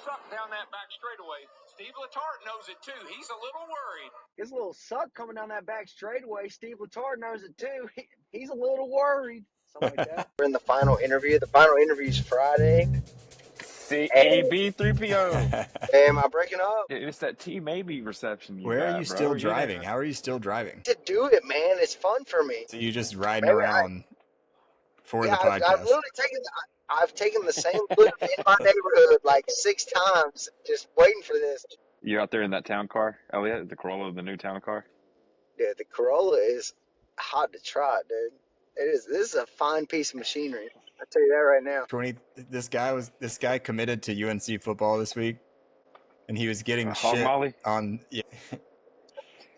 suck down that back straightaway. Steve Letarte knows it too. He's a little worried. His little suck coming down that back straightaway. Steve Letarte knows it too. He's a little worried. Something like that. We're in the final interview. The final interview's Friday. CAB 3PO. Hey, am I breaking up? It's that T maybe reception. Where are you still driving? How are you still driving? To do it, man. It's fun for me. So you just riding around for the podcast? I've literally taken the same loop in my neighborhood like 6 times, just waiting for this. You out there in that town car, Elliot? The Corolla, the new town car? Yeah, the Corolla is hot to trot, dude. It is. This is a fine piece of machinery. I'll tell you that right now. This guy committed to UNC football this week, and he was getting Hog Molly on. Yeah,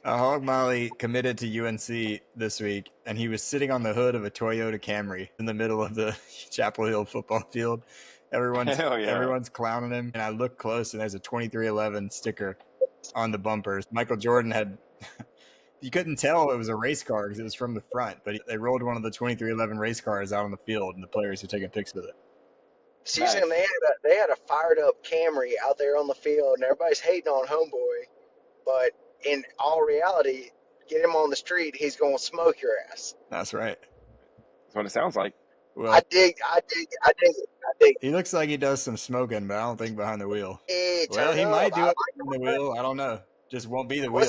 a Hog Molly committed to UNC this week, and he was sitting on the hood of a Toyota Camry in the middle of the Chapel Hill football field. Everyone's clowning him, and I look close, and there's a 2311 sticker on the bumpers. Michael Jordan had. You couldn't tell it was a race car because it was from the front, but they rolled one of the 2311 race cars out on the field, and the players were taking pics with it. Season, nice. They had a fired up Camry out there on the field, and everybody's hating on homeboy, but in all reality, get him on the street, he's gonna smoke your ass. That's right. That's what it sounds like. Well, I dig it. He looks like he does some smoking, but I don't think behind the wheel. He might do it behind the wheel. I don't know. Just won't be the wheel.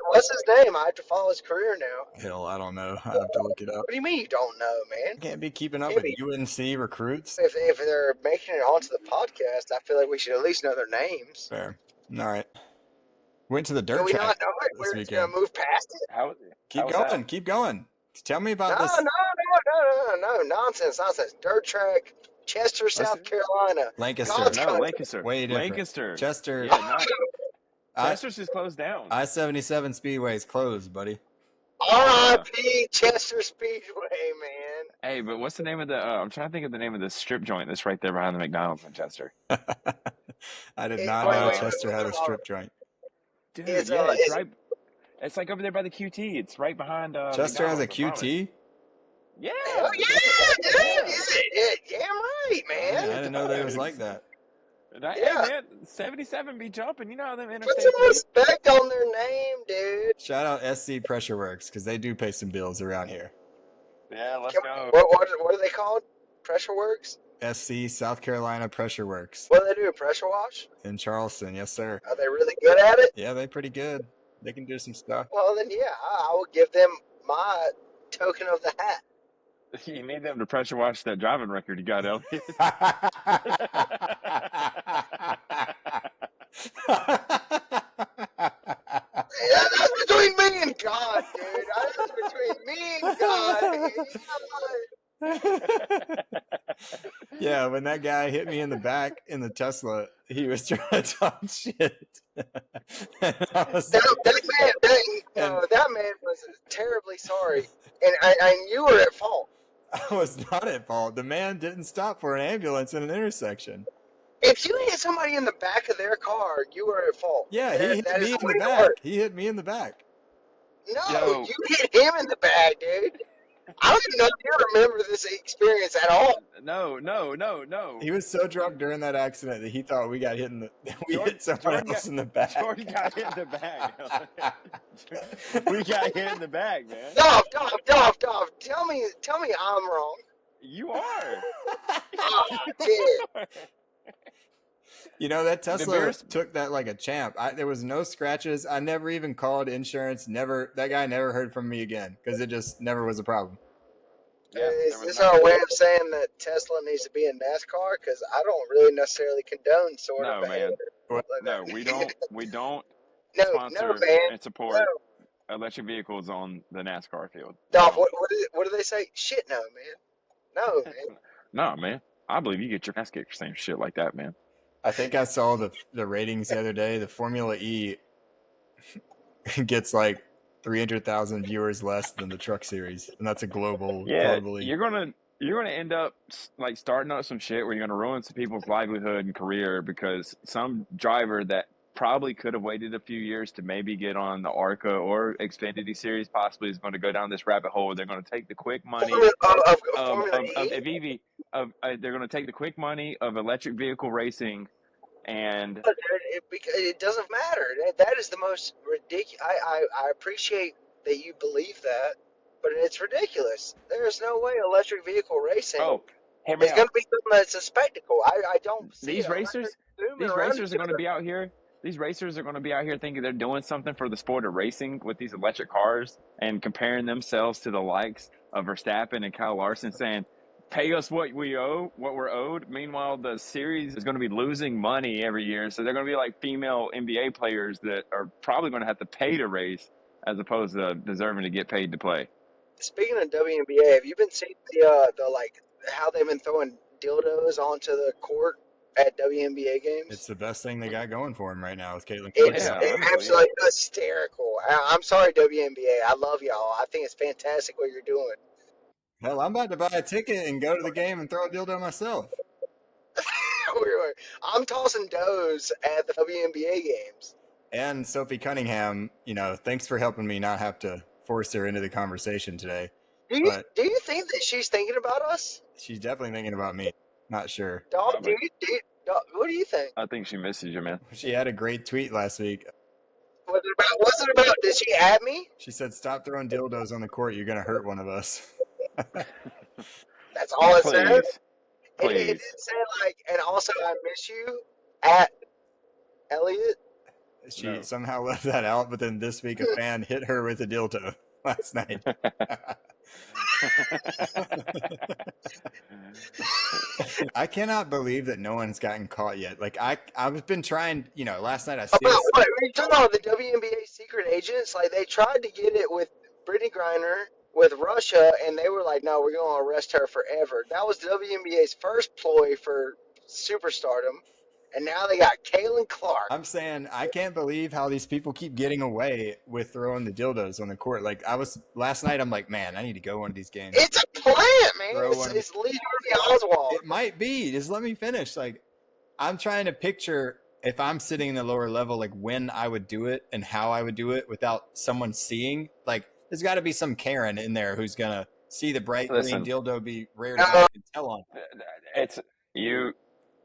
What's his name? I have to follow his career now. Hell, I don't know. I have to look it up. What do you mean you don't know, man? I can't be keeping up with UNC recruits. If they're making it onto the podcast, I feel like we should at least know their names. Fair. All right. Went to the dirt track not know it? this We're weekend. just going to move past it? Keep going. Tell me about this. No. Nonsense. Dirt track, Chester, South Carolina. Lancaster. Way different. Lancaster. Chester. Yeah, Chester's just closed down. I-77 Speedway is closed, buddy. R.I.P. Chester Speedway, man. Hey, but what's the name of the? I'm trying to think of the name of the strip joint that's right there behind the McDonald's in Chester. I did not know Chester had a strip joint. Dude, it's right. It's like over there by the QT. It's right behind. Chester has a QT. Yeah. Oh yeah, dude. Damn right, man. I didn't know that it was like that. Hey, man, 77 be jumping. You know how them interstates. Put some respect on their name, dude. Shout out SC Pressure Works because they do pay some bills around here. Yeah, let's go. What are they called? Pressure Works? SC, South Carolina Pressure Works. What do they do? Pressure wash? In Charleston, yes, sir. Are they really good at it? Yeah, they're pretty good. They can do some stuff. Well, then, yeah, I will give them my token of the hat. You need them to pressure wash that driving record you got, Elliot. That's between me and God, dude. That's between me and God. Yeah, when that guy hit me in the back in the Tesla, he was trying to talk shit. That man was terribly sorry, and you were at fault. I was not at fault. The man didn't stop for an ambulance in an intersection. If you hit somebody in the back of their car, you were at fault. Yeah, he hit me in the back. He hit me in the back. No, you hit him in the back, dude. I don't even know if you remember this experience at all. No. He was so drunk during that accident that he thought we got hit hit someone else in the back. Jordan got hit in the back. We got hit in the back, man. Dov. Tell me I'm wrong. You are. Oh, dude. You know, that Tesla took that like a champ. There was no scratches. I never even called insurance. That guy never heard from me again because it just never was a problem. Yeah, is this our way of saying that Tesla needs to be in NASCAR? Because I don't really necessarily condone of behavior. No, we don't sponsor and support electric vehicles on the NASCAR field. Dov, what do they say? Shit, no, man. No, man. No, man. I believe you get your ass kicked for saying shit like that, man. I think I saw the ratings the other day. The Formula E gets like 300,000 viewers less than the Truck Series, and that's a globally. You're gonna end up like starting up some shit where you're gonna ruin some people's livelihood and career because some driver that probably could have waited a few years to maybe get on the ARCA or Xfinity Series possibly is going to go down this rabbit hole. They're going to take the quick money they're going to take the quick money of electric vehicle racing And it doesn't matter. That is the most ridiculous. I appreciate that you believe that, but it's ridiculous. There's no way electric vehicle racing hear me is going out. to be something that's a spectacle. I don't see These it. racers, Zooming these around racers each are going to other. be out here. These racers are going to be out here thinking they're doing something for the sport of racing with these electric cars and comparing themselves to the likes of Verstappen and Kyle Larson, saying, "Pay us what we're owed." Meanwhile, the series is going to be losing money every year, so they're going to be like female NBA players that are probably going to have to pay to race as opposed to deserving to get paid to play. Speaking of WNBA, have you been seeing the like how they've been throwing dildos onto the court at WNBA games? It's the best thing they got going for him right now with Caitlin. It's honestly, absolutely hysterical. I'm sorry, WNBA. I love y'all. I think it's fantastic what you're doing. Hell, I'm about to buy a ticket and go to the game and throw a dildo myself. I'm tossing doughs at the WNBA games. And Sophie Cunningham, thanks for helping me not have to force her into the conversation today. Do you think that she's thinking about us? She's definitely thinking about me. Not sure. Dog, dog, what do you think? I think she misses you, man. She had a great tweet last week. What's it about? Did she add me? She said, "Stop throwing dildos on the court. You're going to hurt one of us." That's all it said? Please. It did say, and also I miss you at Elliot. She somehow left that out, but then this week a fan hit her with a dildo last night. I cannot believe that no one's gotten caught yet. Like I've been trying, last night I see what? Are you talking about the WNBA secret agents? Like they tried to get it with Brittany Griner with Russia, and they were like, "No, we're going to arrest her forever." That was the WNBA's first ploy for superstardom, and now they got Caitlin Clark. I'm saying I can't believe how these people keep getting away with throwing the dildos on the court. Like last night, I'm like, man, I need to go one of these games. It's a plant, man. It's Lee Harvey Oswald. It might be. Just let me finish. Like, I'm trying to picture if I'm sitting in the lower level, like when I would do it and how I would do it without someone seeing. Like, there's got to be some Karen in there who's gonna see the bright green dildo be reared up and tell on. It's you.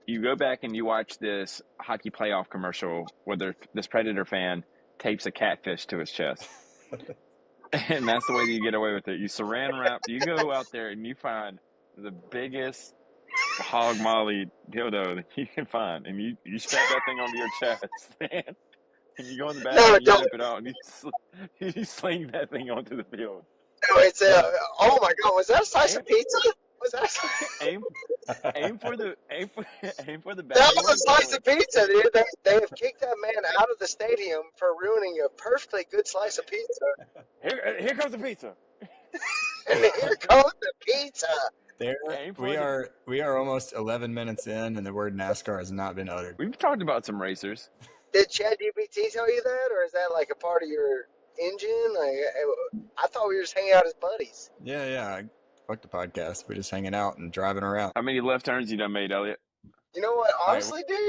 You go back and you watch this hockey playoff commercial where this Predator fan tapes a catfish to his chest. And that's the way that you get away with it. You saran wrap, you go out there and you find the biggest hog molly dildo that you can find. And you strap that thing onto your chest, man. And you go in the bathroom and you whip it out and you sling that thing onto the field. No, it's oh my God, was that a slice of pizza? Was that aim for the bathroom. That was a slice of pizza, dude. They have kicked that man out of the stadium for ruining a perfectly good slice of pizza. Here comes the pizza. And here comes the pizza. We are almost 11 minutes in, and the word NASCAR has not been uttered. We've talked about some racers. Did ChatGPT tell you that, or is that like a part of your engine? Like, I thought we were just hanging out as buddies. Yeah. Fuck the podcast. We're just hanging out and driving around. How many left turns you done made, Elliot? You know what? Honestly, dude,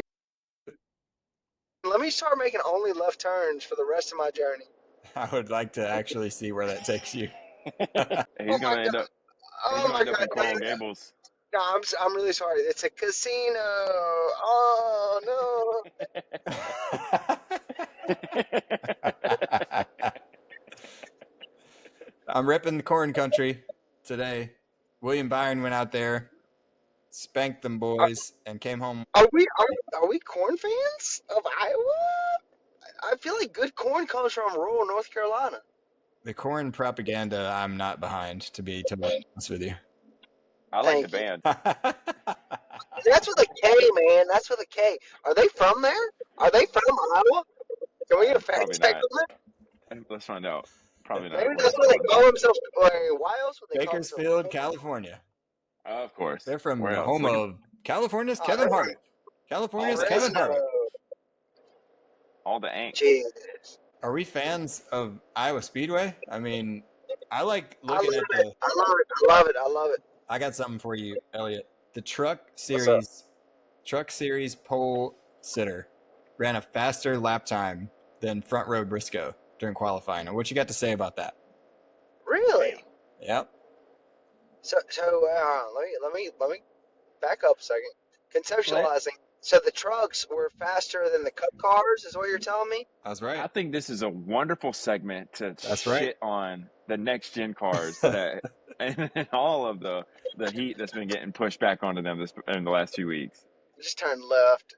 let me start making only left turns for the rest of my journey. I would like to actually see where that takes you. He's gonna end up. Oh my God! In Coral Gables. No, I'm really sorry. It's a casino. Oh no. I'm ripping the corn country today. William Byron went out there, spanked them boys, and came home. Are we corn fans of Iowa? I feel like good corn comes from rural North Carolina. The corn propaganda, I'm not behind, to be honest with you. I like the band. That's with a K, man. That's with a K. Are they from there? Are they from Iowa? Can we get a fact check on that? Let's find out. Probably not. Maybe that's what they call themselves. Why else would they Bakersfield, California. Of course. They're from the home of California's Kevin Hart. California's Kevin Hart. All the ain't. Jesus. Are we fans of Iowa Speedway? I mean, I like looking at the... I love it. I got something for you, Elliot. The Truck Series pole sitter ran a faster lap time than Front Row Briscoe during qualifying. And what you got to say about that? Really? Yep. So let me back up a second. Conceptualizing. So the trucks were faster than the cup cars, is what you're telling me? That's right. I think this is a wonderful segment to That's right. shit on the next gen cars that and all of the heat that's been getting pushed back onto them in the last 2 weeks. Just turn left.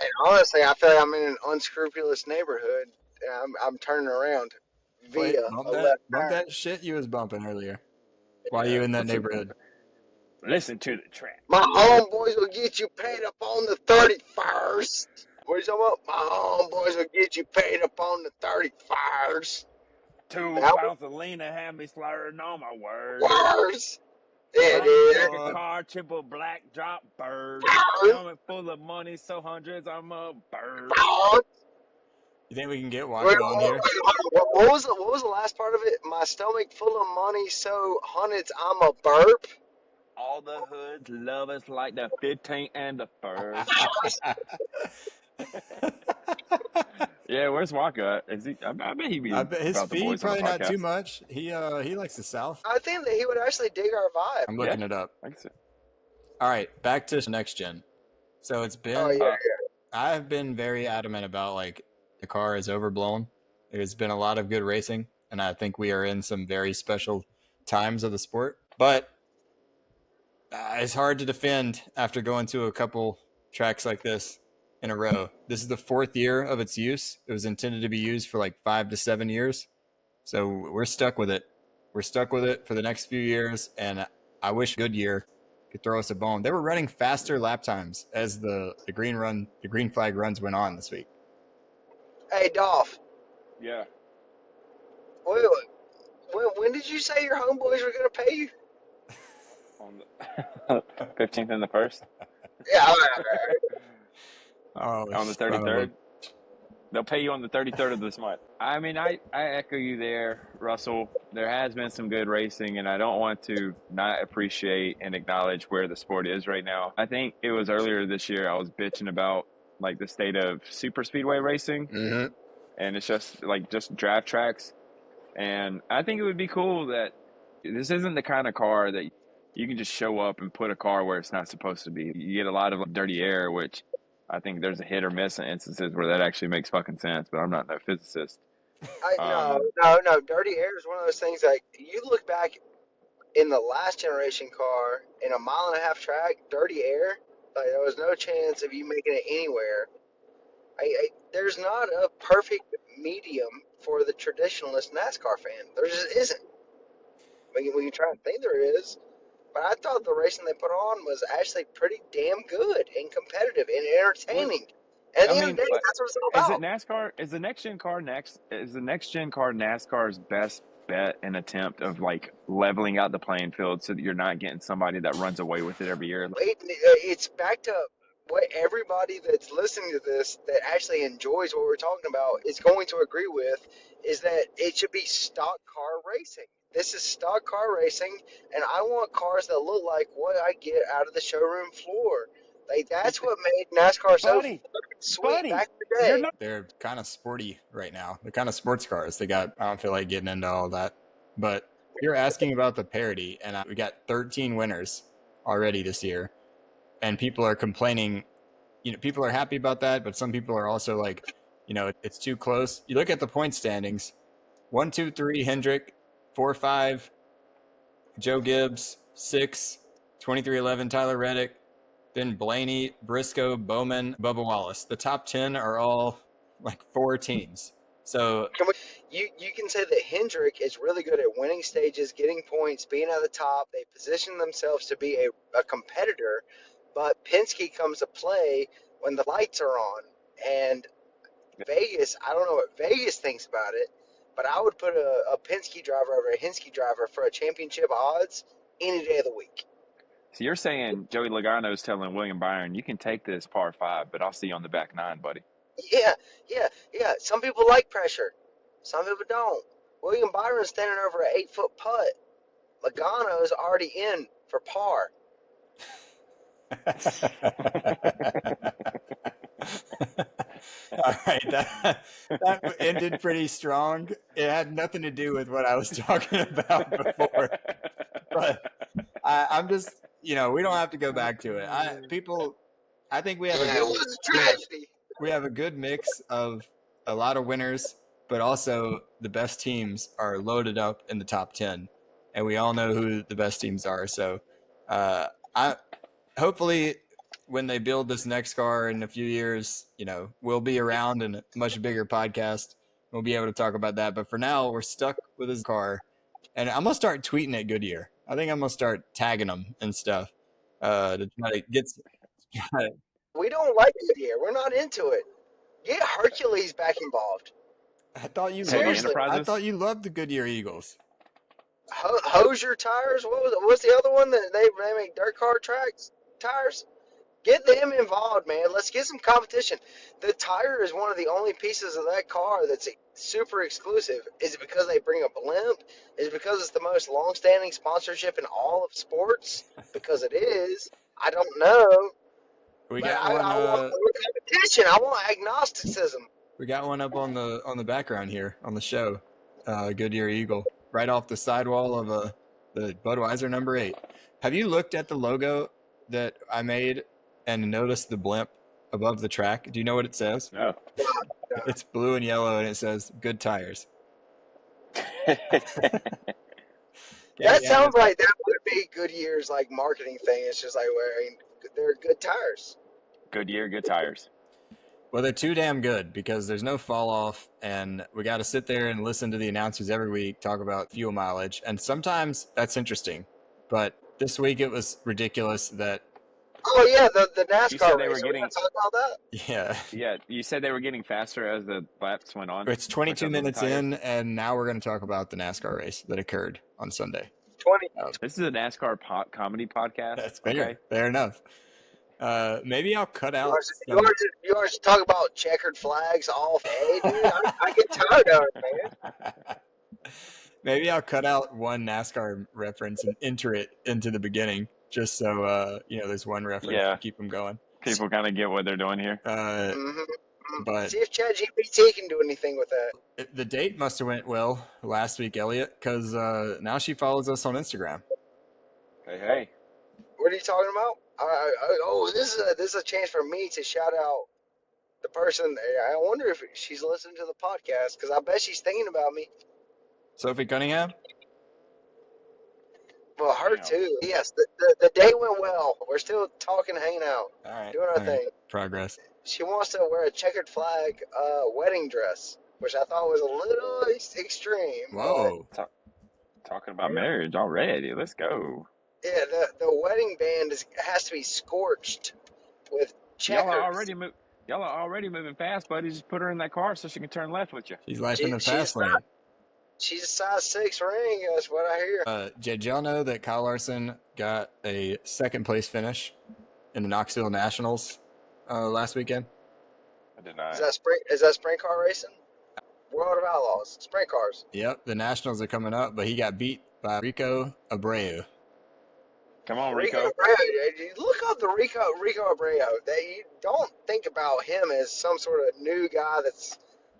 And honestly, I feel like I'm in an unscrupulous neighborhood. And I'm turning around via a left bump turn. that shit you was bumping earlier. Why are you in that neighborhood? Listen to the track. My homeboys will get you paid up on the 31st. What are you talking about? My homeboys will get you paid up on the 31st. 2 That pounds of lean and had me slurring on my words. worse. Yeah, Take dude. a car, triple black drop bird. Bird. Stomach full of money, so hundreds, I'm a bird. You think we can get Wait, Waka on here? what was the last part of it? My stomach full of money, so hundreds, I'm a burp. All the hoods love us like the 15th and the 1st. Yeah, where's Waka? Is he? I bet he'd be. I bet his about the feed boys on the probably not too podcast. much. He likes the South. I think that he would actually dig our vibe. I'm looking it up. I can see. All right, back to next gen. So it's been. Oh yeah. I've been very adamant about like the car is overblown. There's been a lot of good racing, and I think we are in some very special times of the sport. But it's hard to defend after going to a couple tracks like this in a row. This is the 4th year of its use. It was intended to be used for like 5 to 7 years. So we're stuck with it. We're stuck with it for the next few years, and I wish Goodyear could throw us a bone. They were running faster lap times as the green flag runs went on this week. Hey, Dolph. Yeah. Wait, when did you say your homeboys were gonna pay you? On the 15th and the 1st. Yeah. All right. On the 33rd. They'll pay you on the 33rd of this month. I mean, I echo you there, Russell. There has been some good racing, and I don't want to not appreciate and acknowledge where the sport is right now. I think it was earlier this year I was bitching about like the state of super speedway racing, and it's just like just draft tracks. And I think it would be cool that this isn't the kind of car that you can just show up and put a car where it's not supposed to be. You get a lot of dirty air, which I think there's a hit or miss in instances where that actually makes fucking sense, but I'm not no physicist. No. Dirty air is one of those things like you look back in the last generation car in a 1.5 mile track, dirty air, like there was no chance of you making it anywhere. There's not a perfect medium for the traditionalist NASCAR fan. There just isn't. We can try and think there is, but I thought the racing they put on was actually pretty damn good and competitive and entertaining. And at the end of the day, that's what it's all about. Is it NASCAR? Is the next gen car NASCAR's best bet and attempt of like leveling out the playing field so that you're not getting somebody that runs away with it every year? It's back to what everybody that's listening to this that actually enjoys what we're talking about is going to agree with, is that it should be stock car racing. This is stock car racing, and I want cars that look like what I get out of the showroom floor. Like that's what made NASCAR so sweet back in the day. They're kind of sporty right now. They're kind of sports cars. I don't feel like getting into all that. But you're asking about the parity, and we got 13 winners already this year. And people are complaining, people are happy about that, but some people are also like, it's too close. You look at the point standings, 1, 2, 3, Hendrick, 4, 5, Joe Gibbs, 6, 23-11, Tyler Reddick, then Blaney, Briscoe, Bowman, Bubba Wallace. The top 10 are all like 4 teams. So you can say that Hendrick is really good at winning stages, getting points, being at the top. They position themselves to be a competitor. But Penske comes to play when the lights are on. And Vegas, I don't know what Vegas thinks about it, but I would put a Penske driver over a Henske driver for a championship odds any day of the week. So you're saying Joey Logano's telling William Byron, you can take this par 5, but I'll see you on the back 9, buddy. Yeah. Some people like pressure. Some people don't. William Byron's standing over an 8-foot putt. Logano's already in for par. All right, that ended pretty strong. It had nothing to do with what I was talking about before. But I'm just, we don't have to go back to it. I think we have It was a tragedy. We have a good mix of a lot of winners, but also the best teams are loaded up in the top 10, and we all know who the best teams are. So, hopefully when they build this next car in a few years, we'll be around in a much bigger podcast. We'll be able to talk about that. But for now, we're stuck with this car, and I'm gonna start tweeting at Goodyear. I think I'm gonna start tagging them and stuff to try to get. We don't like it here. We're not into it. Get Hercules back involved. I thought you Seriously. Enterprises? I thought you loved the Goodyear Eagles. Hosier tires. What's the other one that they make dirt car tracks tires? Get them involved, man. Let's get some competition. The tire is one of the only pieces of that car that's super exclusive. Is it because they bring a blimp? Is it because it's the most long-standing sponsorship in all of sports? Because it is. I don't know. We But got I one. want more competition. I want agnosticism. We got one up on the background here on the show. Goodyear Eagle, right off the sidewall of the Budweiser number 8. Have you looked at the logo that I made and noticed the blimp above the track? Do you know what it says? No. It's blue and yellow, and it says "Good Tires." That sounds like that would be Goodyear's like marketing thing. It's just like wearing they're good tires. Goodyear, good tires. Well, they're too damn good because there's no fall off, and we got to sit there and listen to the announcers every week talk about fuel mileage, and sometimes that's interesting. But this week it was ridiculous that. Oh yeah, the NASCAR You said they race. were getting. Talk about that. Yeah. Yeah, you said they were getting faster as the laps went on. It's 22 minutes in, and now we're going to talk about the NASCAR race that occurred on Sunday. 20. This is a NASCAR comedy podcast. That's fair. Okay. Fair enough. Maybe I'll cut out. You want to talk about checkered flags off? Hey, dude, I get tired of it, man. Maybe I'll cut out one NASCAR reference and enter it into the beginning, just so there's one reference to keep them going. People kind of get what they're doing here. But see if ChatGPT can do anything with that. The date must have went well last week, Elliot, because now she follows us on Instagram. Hey. What are you talking about? This is a chance for me to shout out the person. I wonder if she's listening to the podcast because I bet she's thinking about me. Sophie Cunningham? Well, her too. Yes, the day went well. We're still talking, hanging out, all right, doing our thing. Progress. She wants to wear a checkered flag wedding dress, which I thought was a little extreme. Whoa. Talking about marriage already. Let's go. Yeah, the wedding band has to be scorched with checkers. Y'all are already moving fast, buddy. Just put her in that car so she can turn left with you. She's life in the fast lane. She's a size 6 ring. That's what I hear. Did y'all know that Kyle Larson got a second place finish in the Knoxville Nationals last weekend? I did not. Is that sprint car racing? World of Outlaws, sprint cars. Yep, the Nationals are coming up, but he got beat by Rico Abreu. Come on, Rico. Look up the Rico Abreu. You don't think about him as some sort of new guy that's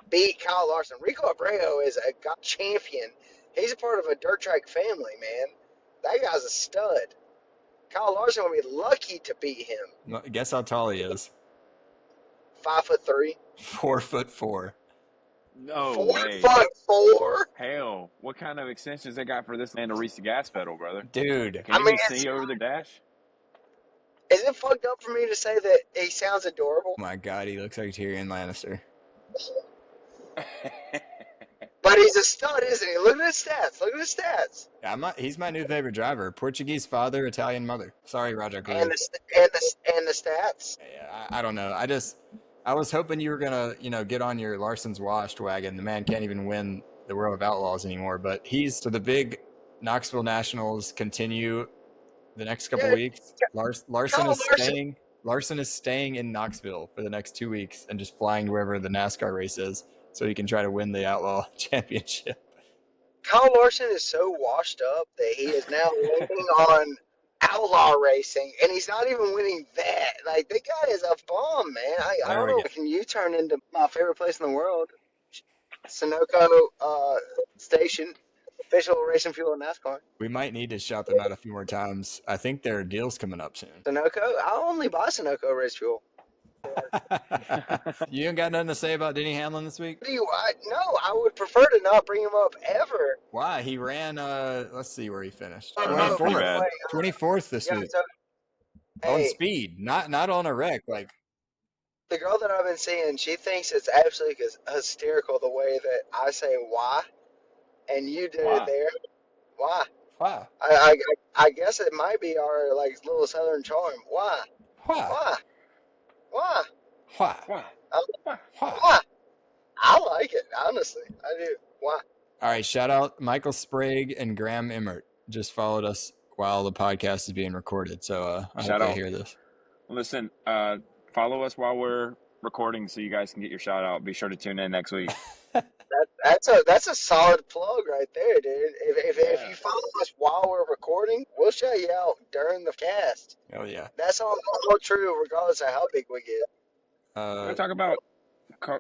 beat Kyle Larson. Rico Abreu is a God champion. He's a part of a dirt track family, man. That guy's a stud. Kyle Larson would be lucky to beat him. Guess how tall he is? 5'3". 4'4". No way. 4'4". Hell, what kind of extensions they got for this man to reach the gas pedal, brother? Dude. Can you see over the dash? Is it fucked up for me to say that he sounds adorable? Oh my God, he looks like Tyrion Lannister. But he's a stud, isn't he? Look at his stats. Yeah, he's my new favorite driver. Portuguese father, Italian mother. Sorry, Roger Cruz. And the stats. Yeah, I don't know. I was hoping you were gonna, get on your Larson's washed wagon. The man can't even win the World of Outlaws anymore. But the big Knoxville Nationals continue the next couple weeks. Larson is staying in Knoxville for the next 2 weeks and just flying to wherever the NASCAR race is, so he can try to win the Outlaw Championship. Kyle Larson is so washed up that he is now winning on outlaw racing, and he's not even winning that. Like, that guy is a bum, man. I don't know. Can you turn into my favorite place in the world, Sunoco Station? official racing fuel in NASCAR. We might need to shout them out a few more times. I think their deal's coming up soon. Sunoco? I only buy Sunoco race fuel. You ain't got nothing to say about Denny Hamlin this week? No, I would prefer to not bring him up ever. Why? He ran, let's see where he finished. Oh, 24th. 24th this week. So, on speed, not on a wreck. Like, the girl that I've been seeing, she thinks it's absolutely hysterical the way that I say why, and you did it there. Why? Why? I guess it might be our like little southern charm. Why? Why? Why? Why? Why? Why? Why? I like it, honestly. I do. Why? All right, shout out Michael Sprague and Graham Emmert. Just followed us while the podcast is being recorded, so I hope they hear this. Listen, follow us while we're recording so you guys can get your shout out. Be sure to tune in next week. That's a solid plug right there, dude. If you follow us while we're recording, we'll shout you out during the cast. Oh yeah, that's all true, regardless of how big we get. We're talk about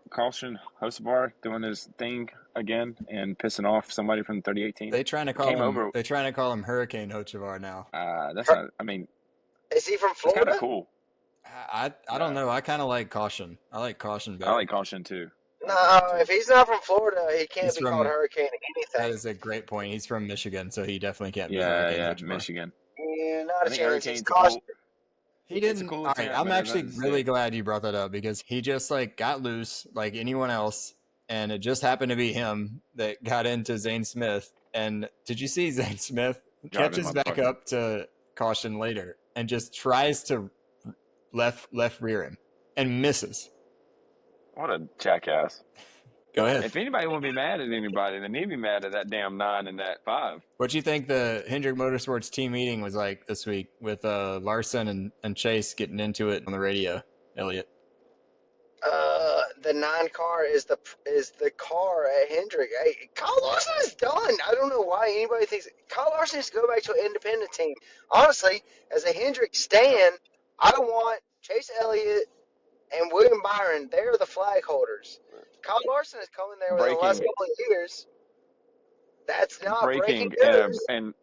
Carlson Hocevar doing his thing again and pissing off somebody from the 38 They're trying to call him Hurricane Hocevar now. That's not. I mean, is he from Florida? Kind of cool. I don't know. I kind of like Caution. I like Caution better. I like Caution too. No, if he's not from Florida, he can't be called Hurricane anything. That is a great point. He's from Michigan, so he definitely can't be Hurricane. Michigan. Yeah, not a chance. He's Caution. He didn't. All right, I'm actually really glad you brought that up because he just like got loose like anyone else, and it just happened to be him that got into Zane Smith. And did you see Zane Smith catches back up to Caution later and just tries to left rear him and misses? What a jackass. Go ahead. If anybody want to be mad at anybody, then he'd be mad at that damn 9 and that 5. What do you think the Hendrick Motorsports team meeting was like this week with Larson and Chase getting into it on the radio, Elliot? The 9 car is the car at Hendrick. Hey, Kyle Larson is done. I don't know why anybody thinks Kyle Larson needs to go back to an independent team. Honestly, as a Hendrick stan, I want Chase Elliott and William Byron. They're the flag holders. Kyle Larson has come in there within the last couple of years. That's not breaking news. And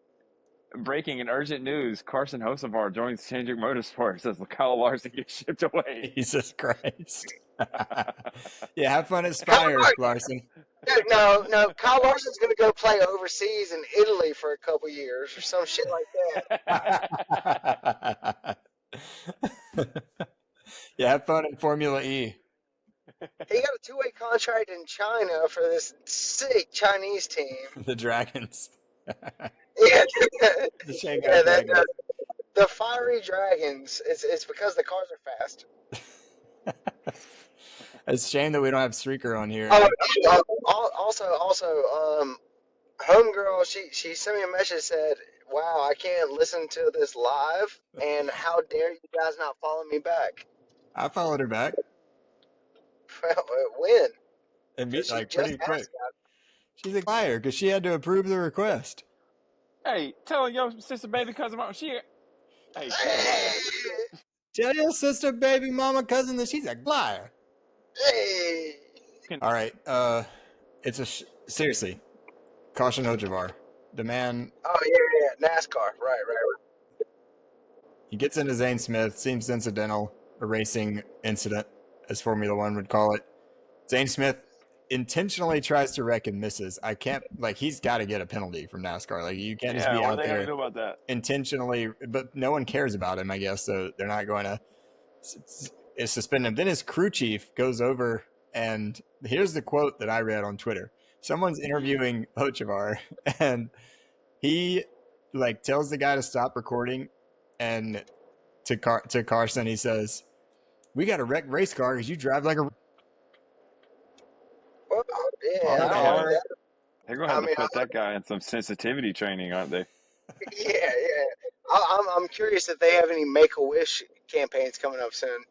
breaking and urgent news: Carson Hocevar joins Hendrick Motorsports as Kyle Larson gets shipped away. Jesus Christ! Yeah, have fun at Spire, Larson. No, Kyle Larson's going to go play overseas in Italy for a couple years or some shit like that. Yeah, have fun in Formula E. He got a 2-way contract in China for this sick Chinese team. The Dragons. Yeah. The Fiery Dragons. It's because the cars are fast. It's a shame that we don't have Streaker on here. Also, homegirl, she sent me a message, said, wow, I can't listen to this live, and how dare you guys not follow me back? I followed her back. Well, when? And like pretty quick. She's a liar because she had to approve the request. Hey, tell your sister, baby, cousin, mama, Hey, tell your sister, baby, mama, cousin that she's a liar. Hey. All right. It's seriously. Caution Hocevar. The man. Oh, yeah. NASCAR. Right. He gets into Zane Smith. Seems incidental. A racing incident, as Formula One would call it. Zane Smith intentionally tries to wreck and misses. I can't, he's got to get a penalty from NASCAR. Like, you can't just be out there do about that? Intentionally, but no one cares about him, I guess, so they're not going to suspend him. Then his crew chief goes over, and here's the quote that I read on Twitter. Someone's interviewing Hocevar, and he, tells the guy to stop recording, and to Carson, he says, "We got a wrecked race car because you drive like a." Well, yeah, they're gonna have to put that guy in some sensitivity training, aren't they? Yeah. I'm curious if they have any Make-A-Wish campaigns coming up soon.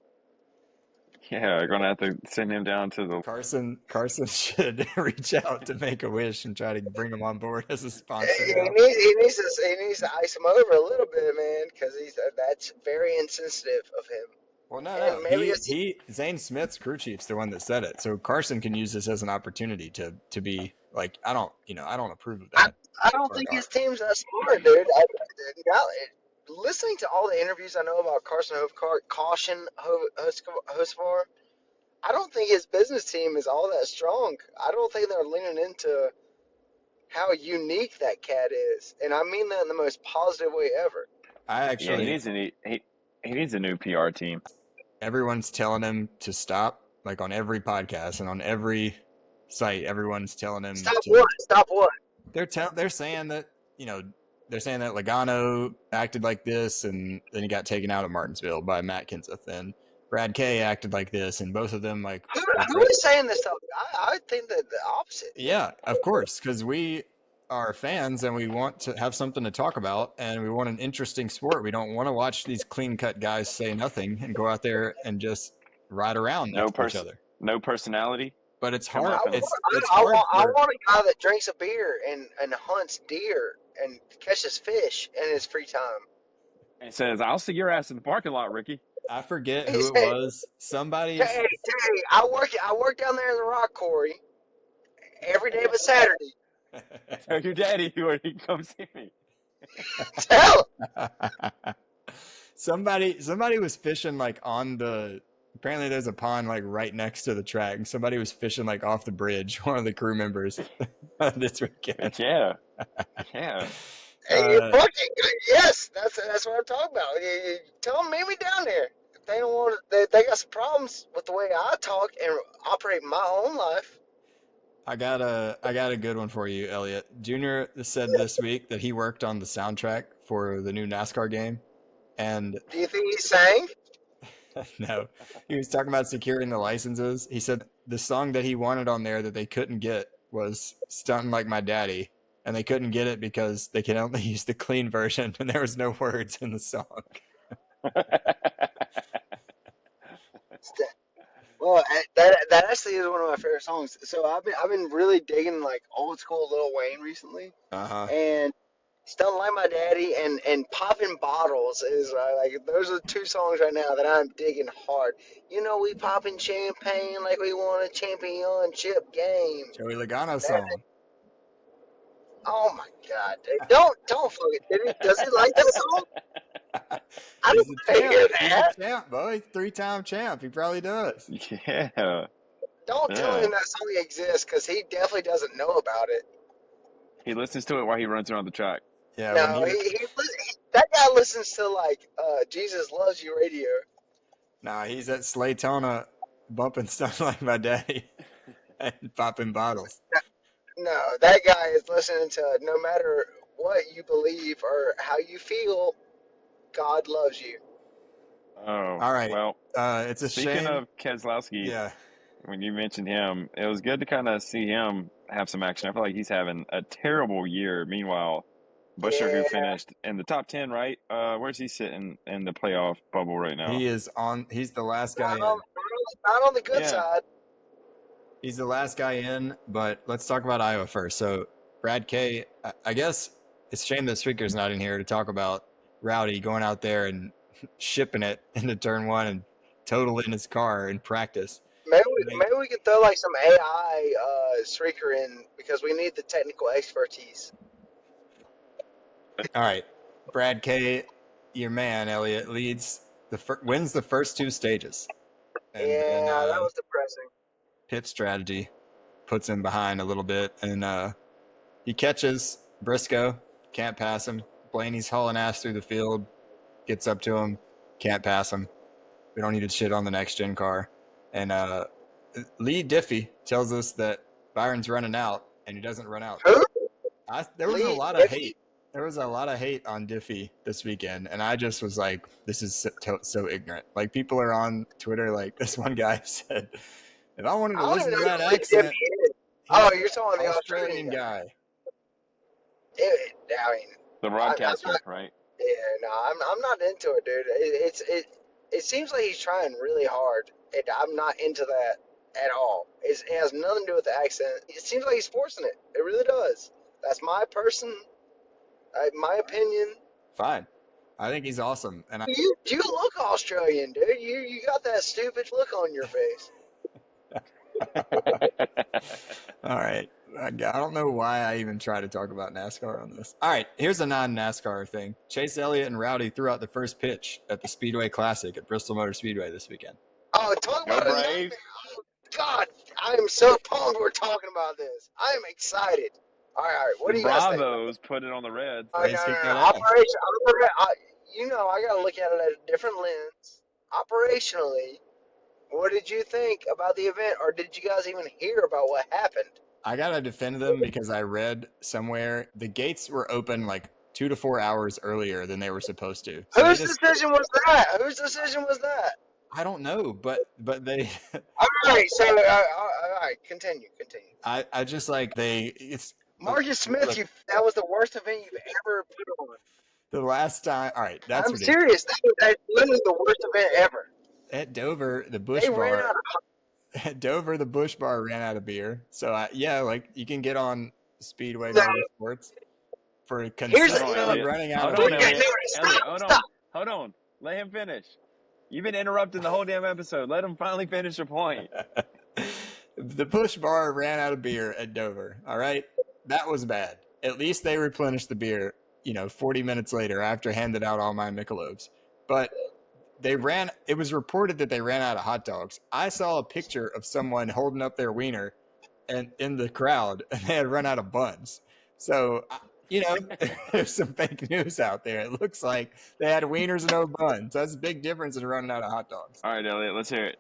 Yeah, they're gonna have to send him down to the Carson should reach out to Make-A-Wish and try to bring him on board as a sponsor. He needs to ice him over a little bit, man, because that's very insensitive of him. Well, no. Zane Smith's crew chief's the one that said it, so Carson can use this as an opportunity to be like, I don't approve of that. I don't think his team's that smart, dude. Listening to all the interviews I know about Carson Hocevar, I don't think his business team is all that strong. I don't think they're leaning into how unique that cat is, and I mean that in the most positive way ever. He needs a new PR team. Everyone's telling him to stop, like on every podcast and on every site. Everyone's telling him stop what? They're saying that they're saying that Logano acted like this, and then he got taken out at Martinsville by Matt Kenseth, and Brad Kay acted like this, and both of them like. Who is saying this stuff? I think that the opposite. Yeah, of course, because we are fans and we want to have something to talk about, and we want an interesting sport. We don't want to watch these clean-cut guys say nothing and go out there and just ride around next to each other. No personality. But it's hard. I want a guy that drinks a beer and hunts deer and catches fish in his free time. And says, "I'll see your ass in the parking lot, Ricky." I forget who it was. Somebody. Hey, I work down there in the rock quarry every day but Saturday. Tell your daddy when he comes see me. Tell him. Somebody was fishing like on the. Apparently, there's a pond like right next to the track, and somebody was fishing like off the bridge. One of the crew members this weekend. Yeah. Hey, yes, that's what I'm talking about. You tell them meet me down there. If they don't want, they got some problems with the way I talk and operate my own life. I got a good one for you, Elliot. Junior said this week that he worked on the soundtrack for the new NASCAR game, and do you think he sang? No, he was talking about securing the licenses. He said the song that he wanted on there that they couldn't get was "Stuntin' Like My Daddy," and they couldn't get it because they can only use the clean version, and there was no words in the song. Well, that actually is one of my favorite songs. So I've been really digging like old school Lil Wayne recently, and "Stuntin' Like My Daddy" and "Poppin' Bottles" is like those are the two songs right now that I'm digging hard. You know, we popping champagne like we won a championship game. Joey Logano song. Oh my God, dude! Don't fucking. Does he like that song? I don't hear that. He's a champ, boy. 3-time champ. He probably does. Yeah. Don't tell him that song exists, because he definitely doesn't know about it. He listens to it while he runs around the track. Yeah. No, that guy listens to like Jesus Loves You radio. Nah, he's at Slaytona bumping stuff like my daddy and popping bottles. No, that guy is listening to no matter what you believe or how you feel, God loves you. Oh, all right. Well, it's a speaking shame. of Keselowski, yeah, when you mentioned him, it was good to kind of see him have some action. I feel like he's having a terrible year. Meanwhile, Busher, who finished in the top 10, right? Where's he sitting in the playoff bubble right now? He's the last guy in. Not on the good side. He's the last guy in, but let's talk about Iowa first. So Brad Kay, I guess it's a shame that Streaker's not in here to talk about Rowdy going out there and shipping it into turn one and totaling his car in practice. Maybe we can throw like some AI Streaker in, because we need the technical expertise. All right, Brad Kay, your man Elliot wins the first two stages. And that was depressing. Pit strategy puts him behind a little bit, and he catches Briscoe, can't pass him. Blaney's hauling ass through the field, gets up to him, can't pass him. We don't need to shit on the next gen car. And Lee Diffie tells us that Byron's running out, and he doesn't run out. There was a lot of hate. There was a lot of hate on Diffie this weekend, and I just was like, this is so ignorant. Like, people are on Twitter, like this one guy said, if I wanted to listen to that accent, you're talking the Australian guy. I mean, the broadcaster, right? Yeah, no, I'm not into it, dude. It seems like he's trying really hard, and I'm not into that at all. It has nothing to do with the accent. It seems like he's forcing it. It really does. That's my opinion. Fine. I think he's awesome. And you look Australian, dude. You got that stupid look on your face. All right. I don't know why I even try to talk about NASCAR on this. All right, here's a non-NASCAR thing. Chase Elliott and Rowdy threw out the first pitch at the Speedway Classic at Bristol Motor Speedway this weekend. Oh, talk Go about a Braves. nightmare. Oh, God, I am so pumped we're talking about this. I am excited. All right. What do you guys think? Bravos put it on the Reds. No. Braves kicked that ass. I got to look at it at a different lens. Operationally, what did you think about the event, or did you guys even hear about what happened? I got to defend them because I read somewhere the gates were open like 2 to 4 hours earlier than they were supposed to. So Whose decision was that? Whose decision was that? I don't know, but they. All right, so all right, continue. I just like it's Marcus Smith. Look, that was the worst event you've ever put on. The last time, all right, that's I'm ridiculous. serious. That's literally the worst event ever. At Dover, the Bush Bar. At Dover, the Bush Bar ran out of beer. So like you can get on Speedway Motorsports for consistently running out of beer. Hold on. Let him finish. You've been interrupting the whole damn episode. Let him finally finish your point. The Bush Bar ran out of beer at Dover. All right, that was bad. At least they replenished the beer, 40 minutes later after handing out all my Michelobs. But it was reported that they ran out of hot dogs. I saw a picture of someone holding up their wiener and in the crowd, and they had run out of buns. So, there's some fake news out there. It looks like they had wieners and no buns. That's a big difference in running out of hot dogs. All right, Elliot, let's hear it.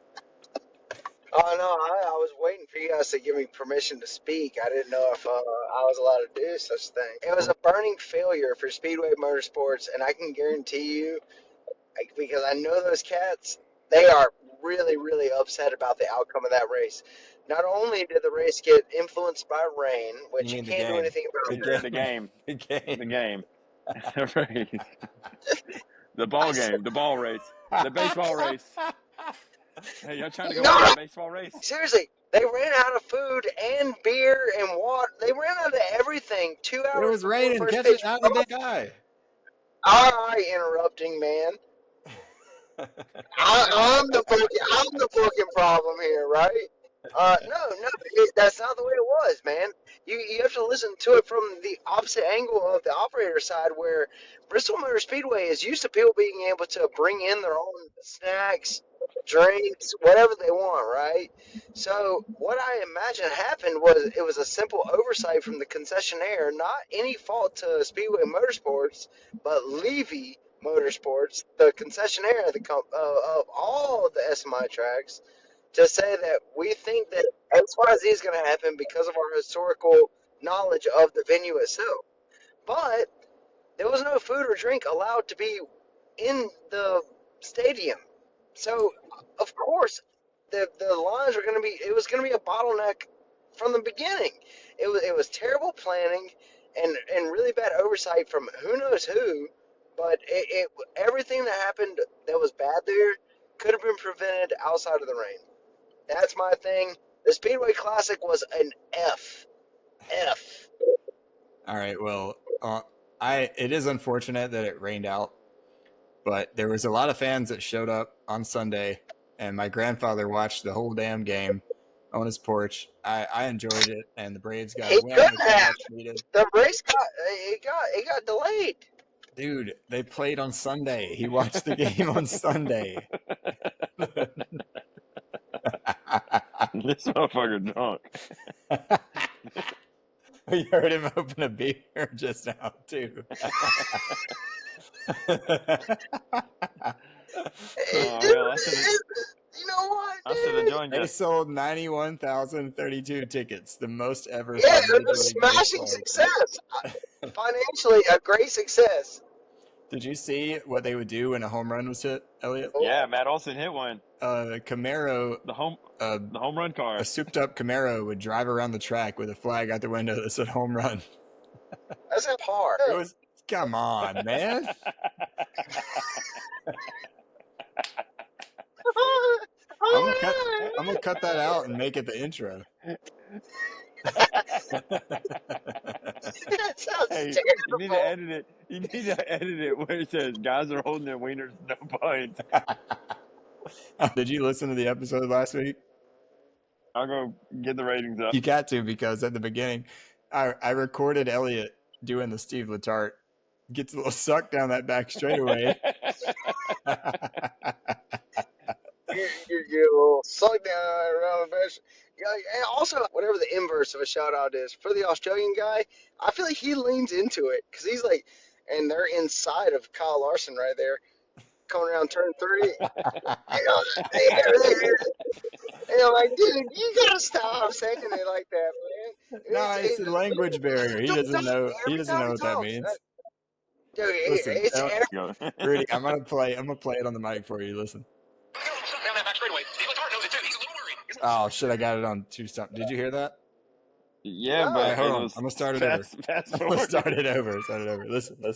Oh, no, I was waiting for you guys to give me permission to speak. I didn't know if I was allowed to do such a thing. It was a burning failure for Speedway Motorsports, and I can guarantee you, because I know those cats, they are really, really upset about the outcome of that race. Not only did the race get influenced by rain, which you can't do anything about. The game. The ball game. The ball race. The baseball race. Hey, y'all trying to go to the baseball race? Seriously, they ran out of food and beer and water. They ran out of everything 2 hours. It was raining. Catch it out of the guy. All right, interrupting man. I'm the fucking problem here, right? No, that's not the way it was, man. You have to listen to it from the opposite angle of the operator side, where Bristol Motor Speedway is used to people being able to bring in their own snacks, drinks, whatever they want, right? So what I imagine happened was it was a simple oversight from the concessionaire, not any fault to Speedway Motorsports, but Levy Motorsports, the concessionaire of all the SMI tracks, to say that we think that XYZ is going to happen because of our historical knowledge of the venue itself. But there was no food or drink allowed to be in the stadium. So, of course, the lines are going to be, it was going to be a bottleneck from the beginning. It was terrible planning and really bad oversight from who knows who, but everything that happened that was bad there could have been prevented outside of the rain. That's my thing. The Speedway Classic was an F. All right, well, it is unfortunate that it rained out, but there was a lot of fans that showed up on Sunday, and my grandfather watched the whole damn game on his porch. I enjoyed it, and the Braves got a win. The race got delayed. Dude, they played on Sunday. He watched the game on Sunday. This motherfucker drunk. We heard him open a beer just now, too. You know what? I should have joined you. They sold 91,032 tickets, the most ever. Yeah, it was a smashing success. Financially, a great success. Did you see what they would do when a home run was hit, Elliot? Yeah, Matt Olson hit one. Camaro, the home run car. A souped-up Camaro would drive around the track with a flag out the window that said home run. That's a par. Come on, man. I'm gonna cut that out and make it the intro. That sounds terrible. You need to edit it. You need to edit it where it says guys are holding their wieners, no buns. Did you listen to the episode last week? I'll go get the ratings up. You got to, because at the beginning, I recorded Elliot doing the Steve Letarte. Gets a little suck down that back straightaway. You get a little suck down around the bench. Yeah, and also, whatever the inverse of a shout out is, for the Australian guy, I feel like he leans into it because he's like, and they're inside of Kyle Larson right there, coming around turn 3. Like, dude, you gotta stop saying it like that, man. No, it's a language barrier. He doesn't know. He doesn't know what that talks, means. Dude, Listen, it's Rudy, I'm gonna play it on the mic for you. Listen. Down that back straightaway. Steve Letarte knows it too. He's a little worried. Oh shit! I got it on 2 Did you hear that? Yeah, No. but Right, hold it on. was I'm gonna start it fast, over. Fast I'm gonna start it over. Listen. Down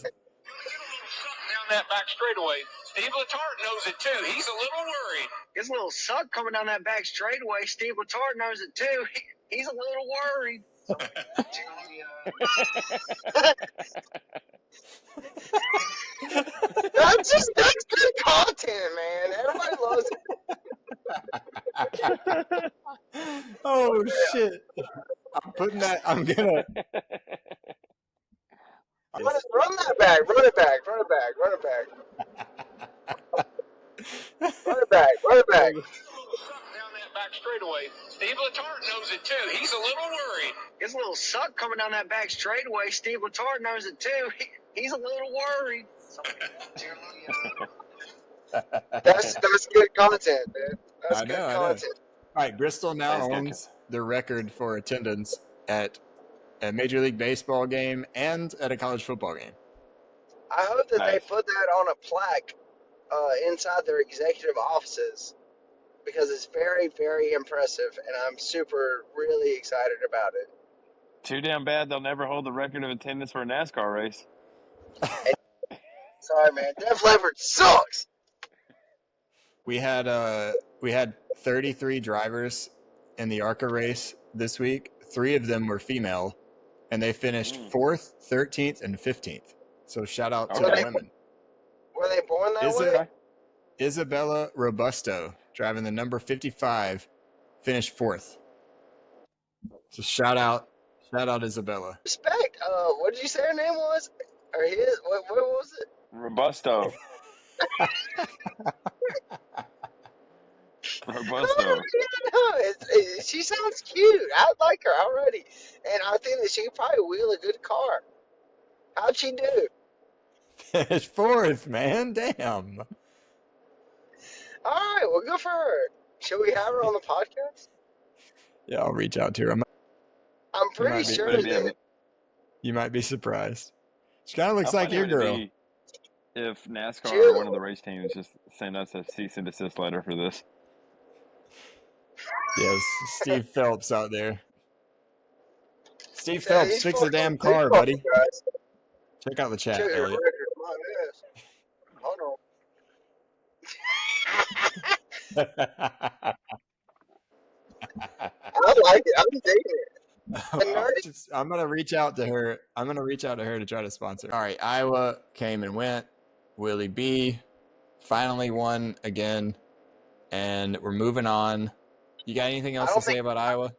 that back straightaway. Steve Letarte knows it too. He's a little worried. His little suck coming down that back straightaway. Steve Letarte knows it too. He's a little worried. That's good content, man. Everybody loves it. Oh shit! I'm putting that. I'm gonna Run that back. Run it back. Run it back. Run it back. Run it back. Run it back. Down that back straightaway. Steve Letarte knows it too. He's a little worried. His little suck coming down that back straightaway. Steve Letarte knows it too. He's a little worried. That's good content, man. That's good content. All right, Bristol now owns the record for attendance at a Major League Baseball game and at a college football game. I hope that they put that on a plaque inside their executive offices, because it's very, very impressive, and I'm really excited about it. Too damn bad they'll never hold the record of attendance for a NASCAR race. Sorry, man. Def Leppard sucks. We had 33 drivers in the ARCA race this week. 3 of them were female, and they finished 4th, 13th, and 15th. So shout out to the women. Were they born that way? Isabella Robusto, driving the number 55, finished 4th. So shout out Isabella. Respect. What did you say her name was? Or his? What was it? Robusto. Robusto. She sounds cute. I like her already, and I think that she could probably wheel a good car. How'd she do? Finished 4th, man. Damn. All right, well, good for her. Should we have her on the podcast? Yeah, I'll reach out to her. I'm pretty sure that you might be surprised. She kind of looks like your girl. If NASCAR or one of the race teams just send us a cease and desist letter for this. Yes, Steve Phelps out there. Steve Phelps, fix the damn car, buddy. Guys. Check out the chat, Elliot. Hold on. I like it. I'm digging it. I'm gonna reach out to her. To try to sponsor. All right, Iowa came and went. Willy B finally won again, and we're moving on. You got anything else to say about Iowa?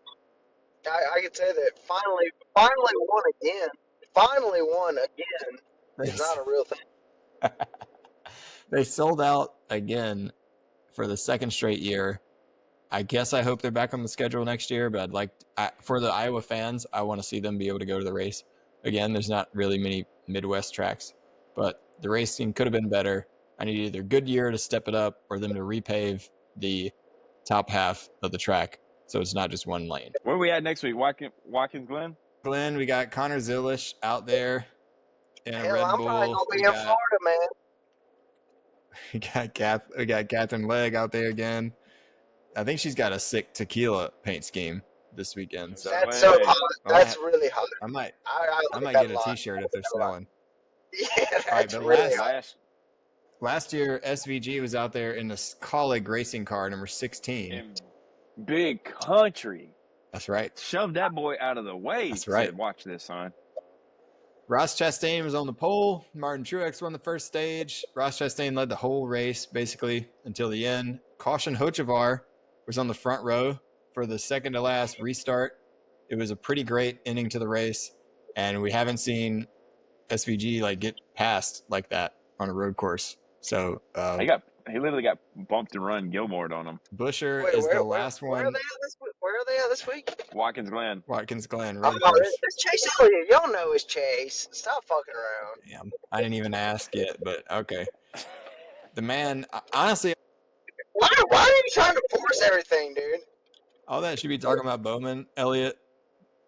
I could say that finally won again. Finally won again. It's not a real thing. They sold out again for the second straight year. I guess I hope they're back on the schedule next year, but for the Iowa fans, I want to see them be able to go to the race. Again, there's not really many Midwest tracks, but the racing could have been better. I need either Goodyear to step it up or them to repave the top half of the track so it's not just one lane. Where are we at next week? Watkins Glen? Glen, we got Connor Zilish out there in a Red Bull. I'm probably going to be in Florida, man. We got Catherine Legg out there again. I think she's got a sick tequila paint scheme this weekend. So that's so hot. That's really hot. I might like get a T-shirt if they're selling. Yeah, that's really hot. Last year, SVG was out there in the colleague racing car, number 16. In big country. That's right. Shove that boy out of the way. That's right. Said, watch this, son. Ross Chastain was on the pole. Martin Truex won the first stage. Ross Chastain led the whole race, basically, until the end. Caution Hocevar was on the front row for the second to last restart. It was a pretty great ending to the race, and we haven't seen SVG like get past like that on a road course. So he literally got bumped and run Gilmore on him. Busher is the last one. Where are they at this week? Watkins Glen road course. It's Chase Elliott. Y'all know it's Chase. Stop fucking around. Damn, I didn't even ask yet, but okay. The man, honestly, why are you trying to force everything, dude? All that should be talking about Bowman, Elliott.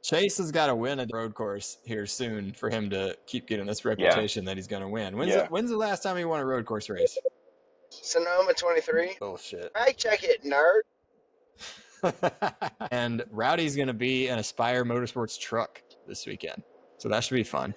Chase has got to win a road course here soon for him to keep getting this reputation that he's going to win. When's the last time he won a road course race? Sonoma 23. Bullshit. Fact check it, nerd. And Rowdy's going to be an Aspire Motorsports truck this weekend. So that should be fun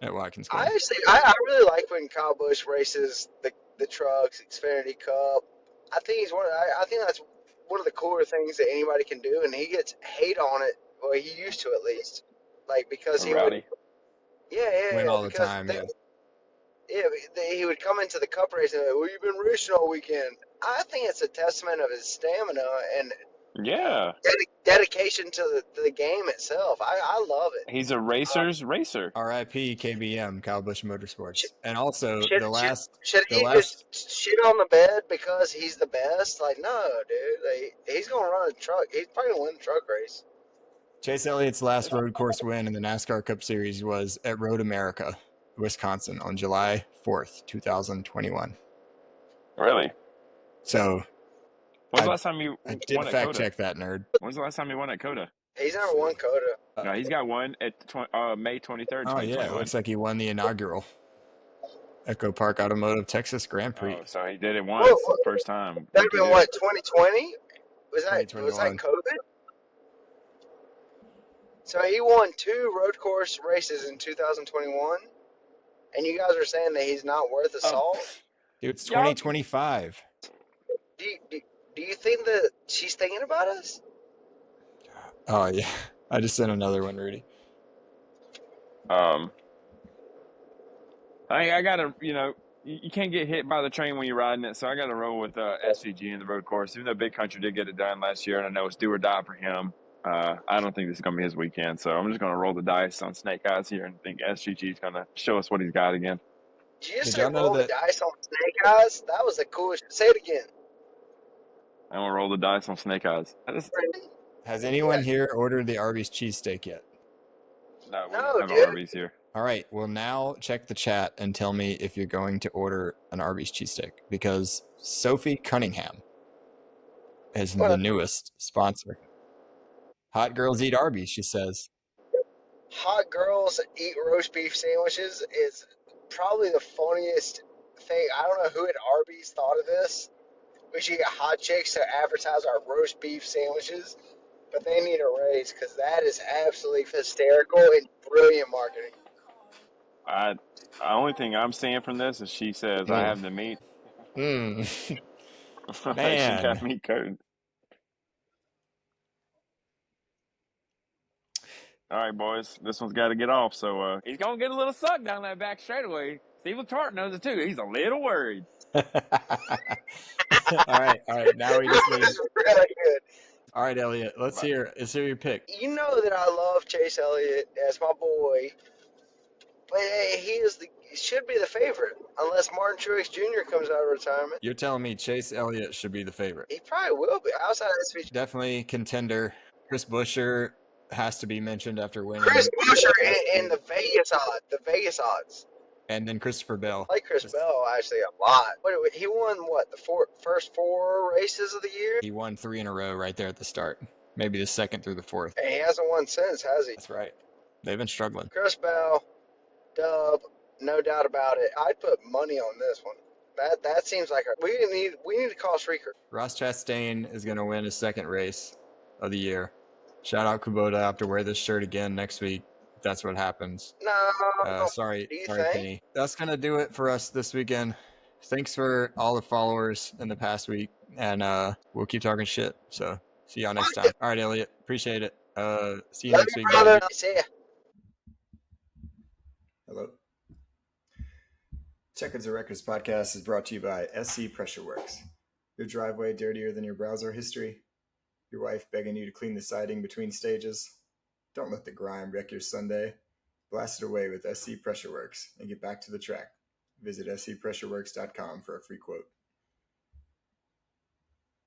at Watkins Glen. I really like when Kyle Busch races the trucks, Xfinity Cup. I think I think that's one of the cooler things that anybody can do, and he gets hate on it. Well, he used to at least, like because he Rowdy. would, win all the time. He would come into the Cup race and well, you've been racing all weekend. I think it's a testament of his stamina and dedication to the game itself. I love it. He's a racer's racer. R.I.P. KBM, Kyle Busch Motorsports. And also, should he just shit on the bed because he's the best? Like, no, dude. Like, he's going to run a truck. He's probably going to win the truck race. Chase Elliott's last road course win in the NASCAR Cup Series was at Road America, Wisconsin, on July 4th, 2021. Really? So, when's the last time you I did fact check that, nerd. When's the last time he won at COTA? He's never won COTA. No, he's got one at May 23rd. Oh, yeah. It looks like he won the inaugural Echo Park Automotive Texas Grand Prix. Oh, so he did it once, the first time. That'd been what, 2020? Was that COVID? So he won 2 road course races in 2021, and you guys are saying that he's not worth the salt? Dude, it's 2025. Do you think that she's thinking about us? Oh, yeah. I just sent another one, Rudy. I gotta, you can't get hit by the train when you're riding it, so I gotta roll with SVG in the road course. Even though Big Country did get it done last year, and I know it's do or die for him, I don't think this is gonna be his weekend. So I'm just gonna roll the dice on Snake Eyes here and think SVG is gonna show us what he's got again. Did you just say roll the dice on Snake Eyes? That was the coolest. Say it again. I'm gonna roll the dice on Snake Eyes. Has anyone here ordered the Arby's cheesesteak yet? No, we don't have Arby's here. All right. Well, now check the chat and tell me if you're going to order an Arby's cheesesteak, because Sophie Cunningham is the newest sponsor. Hot girls eat Arby's, she says. Hot girls eat roast beef sandwiches is probably the funniest thing. I don't know who at Arby's thought of this. We should get hot chicks to advertise our roast beef sandwiches, but they need a raise because that is absolutely hysterical and brilliant marketing. The only thing I'm seeing from this is she says I have the meat. Man. She got meat coated. All right, boys. This one's got to get off. So he's going to get a little suck down that back straightaway. Steve Letarte knows it, too. He's a little worried. All right. Now we just need... really good. All right, Elliott. Let's hear your pick. You know that I love Chase Elliott as my boy, but he should be the favorite unless Martin Truex Jr. comes out of retirement. You're telling me Chase Elliott should be the favorite? He probably will be outside of SVG. Definitely contender. Chris Buescher has to be mentioned after winning. Chris Buescher and the Vegas odds. And then Christopher Bell. I like Chris Bell actually a lot. He won the first 4 races of the year? He won 3 in a row right there at the start. Maybe the second through the 4th. And he hasn't won since, has he? That's right. They've been struggling. Chris Bell, dub, no doubt about it. I'd put money on this one. That seems like we need to call Shrieker. Ross Chastain is going to win his second race of the year. Shout out Kubota. I have to wear this shirt again next week. If that's what happens. No. Sorry, Penny. That's going to do it for us this weekend. Thanks for all the followers in the past week, and we'll keep talking shit. So see y'all next time. All right, Elliott. Appreciate it. See you next week. Brother. See ya. Hello. Checkereds and Records podcast is brought to you by SC Pressure Works. Your driveway dirtier than your browser history? Your wife begging you to clean the siding between stages? Don't let the grime wreck your Sunday. Blast it away with SC Pressure Works and get back to the track. Visit scpressureworks.com for a free quote.